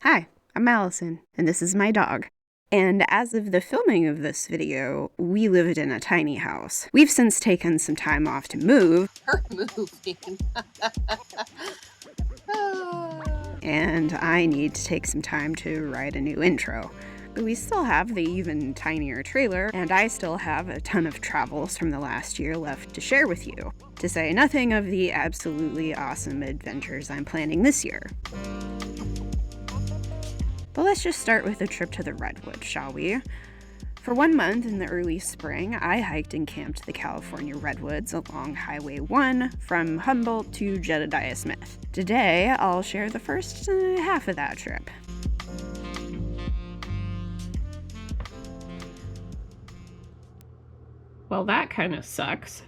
Hi, I'm Allison, and this is my dog. And as of the filming of this video, we lived in a tiny house. We've since taken some time off to move. Her moving. And I need to take some time to write a new intro. But we still have the even tinier trailer, and I still have a ton of travels from the last year left to share with you, to say nothing of the absolutely awesome adventures I'm planning this year. But let's just start with a trip to the Redwoods, shall we? For 1 month in the early spring, I hiked and camped the California Redwoods along Highway 1 from Humboldt to Jedediah Smith. Today, I'll share the first half of that trip. Well, that kind of sucks.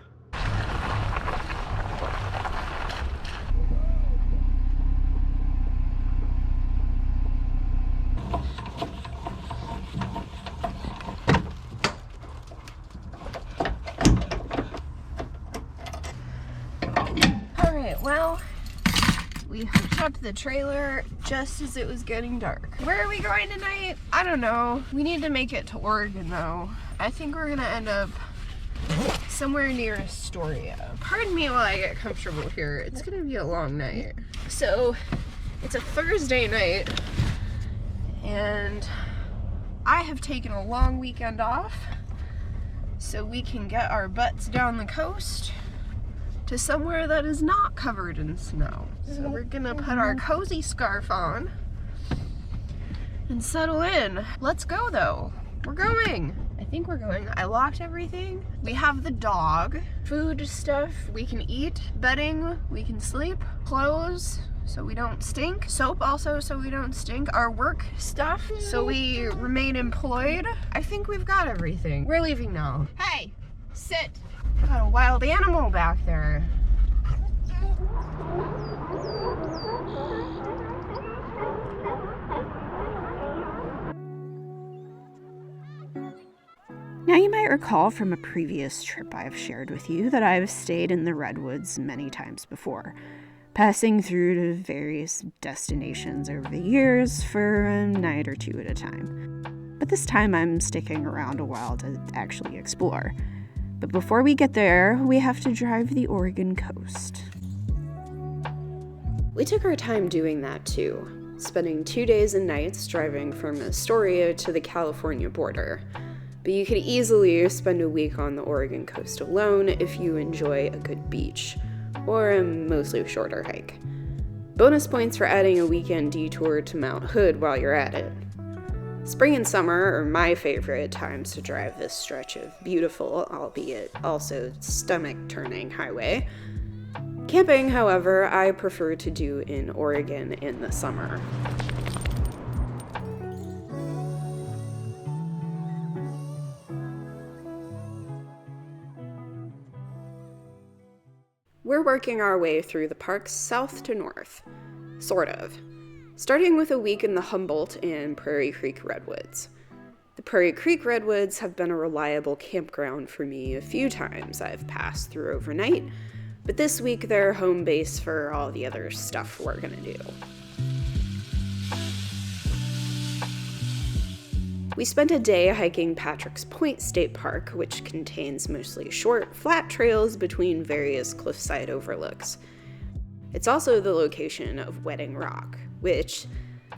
Alright, well, we hooked up the trailer just as it was getting dark. Where are we going tonight? I don't know. We need to make it to Oregon though. I think we're gonna end up somewhere near Astoria. Pardon me while I get comfortable here. It's gonna be a long night. So, it's a Thursday night, and I have taken a long weekend off so we can get our butts down the coast to somewhere that is not covered in snow. So we're gonna put our cozy scarf on and settle in. Let's go though. We're going. I think we're going. I locked everything. We have the dog, food stuff we can eat, bedding we can sleep, clothes so we don't stink, soap also so we don't stink, our work stuff so we remain employed. I think we've got everything. We're leaving now. Hey, sit. Got a wild animal back there. Now, you might recall from a previous trip I've shared with you that I've stayed in the Redwoods many times before, passing through to various destinations over the years for a night or two at a time. But this time I'm sticking around a while to actually explore. But before we get there, we have to drive the Oregon coast. We took our time doing that too, spending 2 days and nights driving from Astoria to the California border. But you could easily spend a week on the Oregon coast alone if you enjoy a good beach, or a mostly shorter hike. Bonus points for adding a weekend detour to Mount Hood while you're at it. Spring and summer are my favorite times to drive this stretch of beautiful, albeit also stomach-turning highway. Camping, however, I prefer to do in Oregon in the summer. We're working our way through the parks south to north, sort of, starting with a week in the Humboldt and Prairie Creek Redwoods. The Prairie Creek Redwoods have been a reliable campground for me a few times I've passed through overnight, but this week they're home base for all the other stuff we're gonna do. We spent a day hiking Patrick's Point State Park, which contains mostly short, flat trails between various cliffside overlooks. It's also the location of Wedding Rock, which,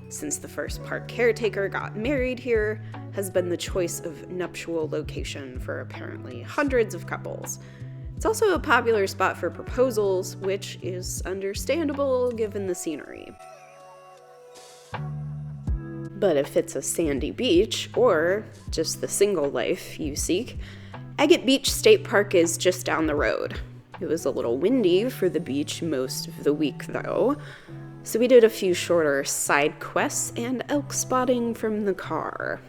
since the first park caretaker got married here, has been the choice of nuptial location for apparently hundreds of couples. It's also a popular spot for proposals, which is understandable given the scenery. But if it's a sandy beach, or just the single life you seek, Agate Beach State Park is just down the road. It was a little windy for the beach most of the week, though, so we did a few shorter side quests and elk spotting from the car.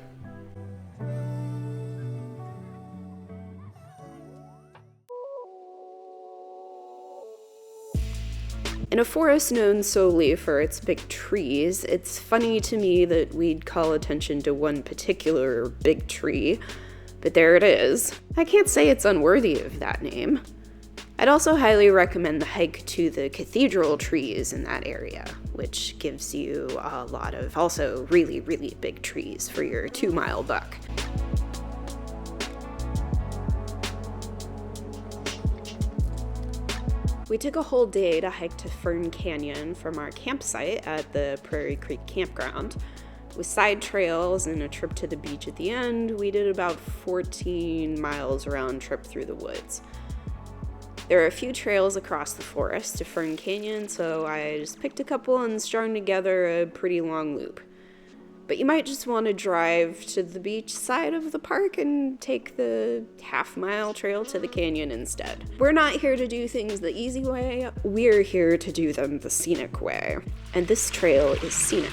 In a forest known solely for its big trees, it's funny to me that we'd call attention to one particular big tree, but there it is. I can't say it's unworthy of that name. I'd also highly recommend the hike to the cathedral trees in that area, which gives you a lot of also really, really big trees for your 2-mile buck. We took a whole day to hike to Fern Canyon from our campsite at the Prairie Creek campground. With side trails and a trip to the beach at the end, we did about 14 miles round trip through the woods. There are a few trails across the forest to Fern Canyon, so I just picked a couple and strung together a pretty long loop. But you might just want to drive to the beach side of the park and take the half-mile trail to the canyon instead. We're not here to do things the easy way, we're here to do them the scenic way. And this trail is scenic.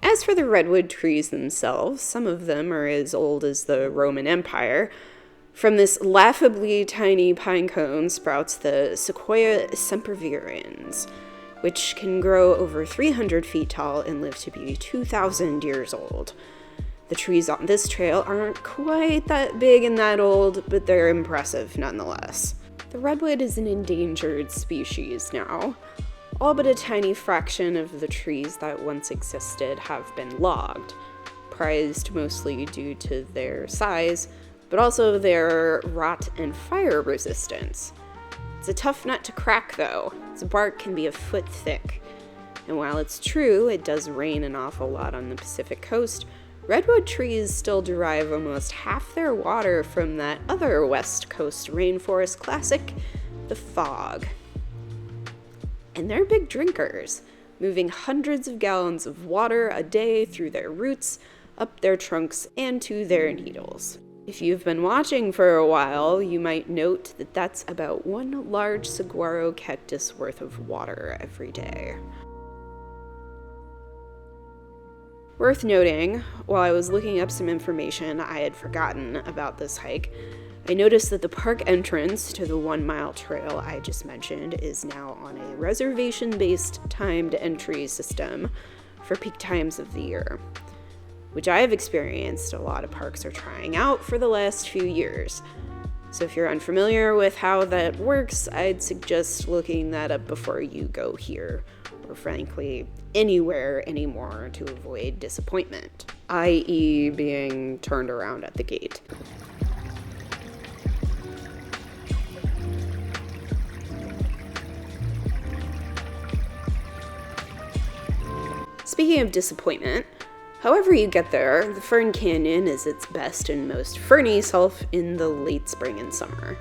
As for the redwood trees themselves, some of them are as old as the Roman Empire. From this laughably tiny pine cone sprouts the Sequoia sempervirens, which can grow over 300 feet tall and live to be 2,000 years old. The trees on this trail aren't quite that big and that old, but they're impressive nonetheless. The redwood is an endangered species now. All but a tiny fraction of the trees that once existed have been logged, prized mostly due to their size, but also their rot and fire resistance. It's a tough nut to crack though. Its bark can be a foot thick. And while it's true it does rain an awful lot on the Pacific coast, redwood trees still derive almost half their water from that other West Coast rainforest classic, the fog. And they're big drinkers, moving hundreds of gallons of water a day through their roots, up their trunks, and to their needles. If you've been watching for a while, you might note that that's about one large saguaro cactus worth of water every day. Worth noting, while I was looking up some information I had forgotten about this hike, I noticed that the park entrance to the 1-mile trail I just mentioned is now on a reservation-based timed entry system for peak times of the year, which I have experienced a lot of parks are trying out for the last few years. So if you're unfamiliar with how that works, I'd suggest looking that up before you go here, or frankly, anywhere anymore to avoid disappointment, i.e. being turned around at the gate. Speaking of disappointment, however you get there, the Fern Canyon is its best and most ferny self in the late spring and summer.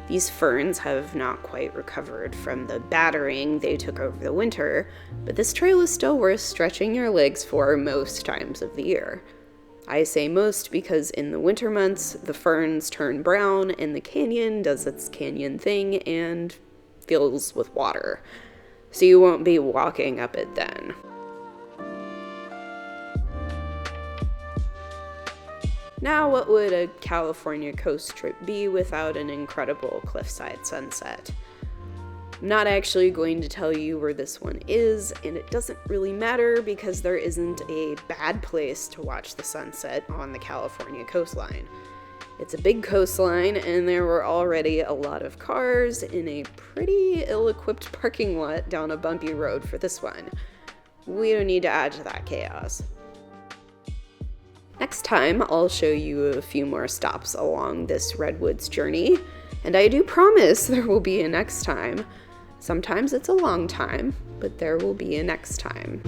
These ferns have not quite recovered from the battering they took over the winter, but this trail is still worth stretching your legs for most times of the year. I say most because in the winter months, the ferns turn brown and the canyon does its canyon thing and fills with water, so you won't be walking up it then. Now, what would a California coast trip be without an incredible cliffside sunset? I'm not actually going to tell you where this one is, and it doesn't really matter because there isn't a bad place to watch the sunset on the California coastline. It's a big coastline, and there were already a lot of cars in a pretty ill-equipped parking lot down a bumpy road for this one. We don't need to add to that chaos. Next time, I'll show you a few more stops along this Redwoods journey, and I do promise there will be a next time. Sometimes it's a long time, but there will be a next time.